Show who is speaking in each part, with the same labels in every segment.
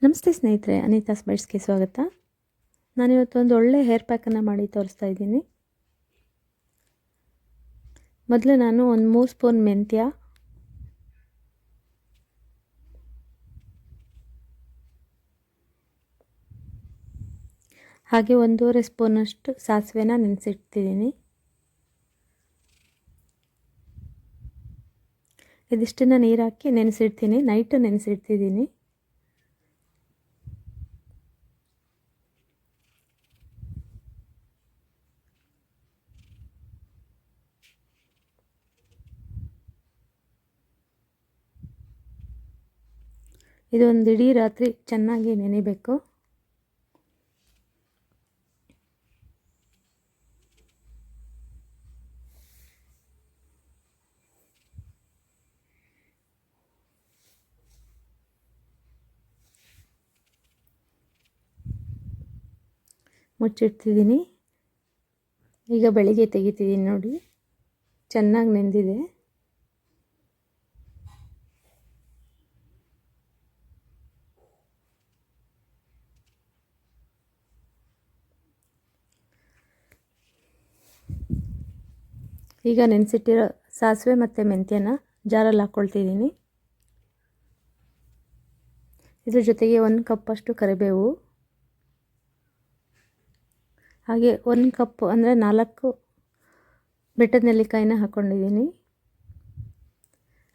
Speaker 1: ನಮಸ್ತೆ ಸ್ನೇಹಿತರೆ, ಅನಿತಾ ಸ್ಮೈಟ್ಸ್ಗೆ ಸ್ವಾಗತ. ನಾನಿವತ್ತು ಒಂದು ಒಳ್ಳೆ ಹೇರ್ ಪ್ಯಾಕನ್ನು ಮಾಡಿ ತೋರಿಸ್ತಾ ಇದ್ದೀನಿ. ಮೊದಲು ನಾನು ಒಂದು 3 ಸ್ಪೂನ್ ಮೆಂತ್ಯ, ಹಾಗೆ 1.5 ಸ್ಪೂನಷ್ಟು ಸಾಸಿವೆನ ನೆನೆಸಿಡ್ತಿದ್ದೀನಿ. ಇದಿಷ್ಟನ್ನು ನೀರು ಹಾಕಿ ನೆನೆಸಿಡ್ತೀನಿ. ನೈಟ್ ನೆನೆಸಿಡ್ತಿದ್ದೀನಿ. ಇದೊಂದು ಇಡೀ ರಾತ್ರಿ ಚೆನ್ನಾಗಿ ನೆನೆಯಬೇಕು. ಮುಚ್ಚಿಡ್ತಿದ್ದೀನಿ. ಈಗ ಬೆಳಿಗ್ಗೆ ತೆಗಿತಿದ್ದೀನಿ. ನೋಡಿ, ಚೆನ್ನಾಗಿ ನೆಂದಿದೆ. ಈಗ ನೆನೆಸಿಟ್ಟಿರೋ ಸಾಸಿವೆ ಮತ್ತು ಮೆಂತ್ಯನ ಜಾರಲ್ಲಿ ಹಾಕ್ಕೊಳ್ತಿದ್ದೀನಿ. ಇದ್ರ ಜೊತೆಗೆ 1 ಕಪ್ಪಷ್ಟು ಕರಿಬೇವು, ಹಾಗೆ 1 ಕಪ್ ಅಂದರೆ 4 ಬೆಟ್ಟದ ನೆಲ್ಲಿಕಾಯಿನ ಹಾಕ್ಕೊಂಡಿದ್ದೀನಿ.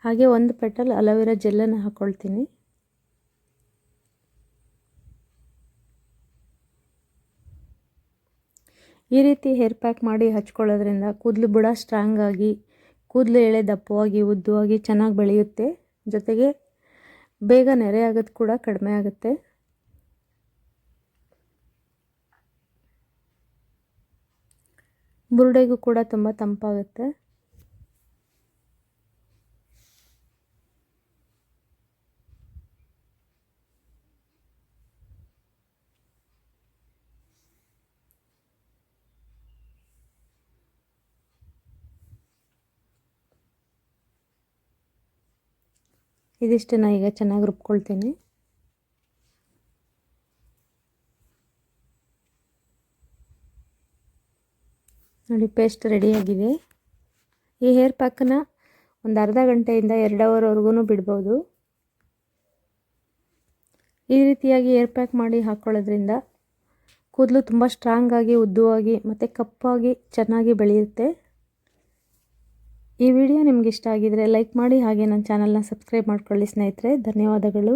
Speaker 1: ಹಾಗೆ 1 ಪೆಟಲ್ ಅಲೋವೆರಾ ಜೆಲ್ಲನ್ನು ಹಾಕ್ಕೊಳ್ತೀನಿ. ಈ ರೀತಿ ಹೇರ್ ಪ್ಯಾಕ್ ಮಾಡಿ ಹಚ್ಕೊಳ್ಳೋದ್ರಿಂದ ಕೂದಲು ಬುಡ ಸ್ಟ್ರಾಂಗ್ ಆಗಿ, ಕೂದಲು ಎಳೆ ದಪ್ಪವಾಗಿ, ಉದ್ದವಾಗಿ ಚೆನ್ನಾಗಿ ಬೆಳೆಯುತ್ತೆ. ಜೊತೆಗೆ ಬೇಗ ನೆರೆ ಆಗೋದು ಕೂಡ ಕಡಿಮೆ ಆಗುತ್ತೆ. ಬುರುಡೆಗೂ ಕೂಡ ತುಂಬ ತಂಪಾಗುತ್ತೆ. ಇದಿಷ್ಟನ್ನು ಈಗ ಚೆನ್ನಾಗಿ ರುಬ್ಕೊಳ್ತೀನಿ. ನೋಡಿ, ಪೇಸ್ಟ್ ರೆಡಿಯಾಗಿದೆ. ಈ ಹೇರ್ ಪ್ಯಾಕನ್ನು ಒಂದು ಅರ್ಧ ಗಂಟೆಯಿಂದ 2 ಅವರ್ವರೆಗೂ ಬಿಡ್ಬೋದು. ಈ ರೀತಿಯಾಗಿ ಹೇರ್ ಪ್ಯಾಕ್ ಮಾಡಿ ಹಾಕ್ಕೊಳ್ಳೋದ್ರಿಂದ ಕೂದಲು ತುಂಬ ಸ್ಟ್ರಾಂಗ್ ಆಗಿ, ಉದ್ದವಾಗಿ ಮತ್ತು ಕಪ್ಪಾಗಿ ಚೆನ್ನಾಗಿ ಬೆಳೆಯುತ್ತೆ. ಈ ವಿಡಿಯೋ ನಿಮ್ಗೆ ಇಷ್ಟ ಆಗಿದರೆ ಲೈಕ್ ಮಾಡಿ, ಹಾಗೆ ನನ್ನ ಚಾನಲ್ನ ಸಬ್ಸ್ಕ್ರೈಬ್ ಮಾಡ್ಕೊಳ್ಳಿ ಸ್ನೇಹಿತರೆ. ಧನ್ಯವಾದಗಳು.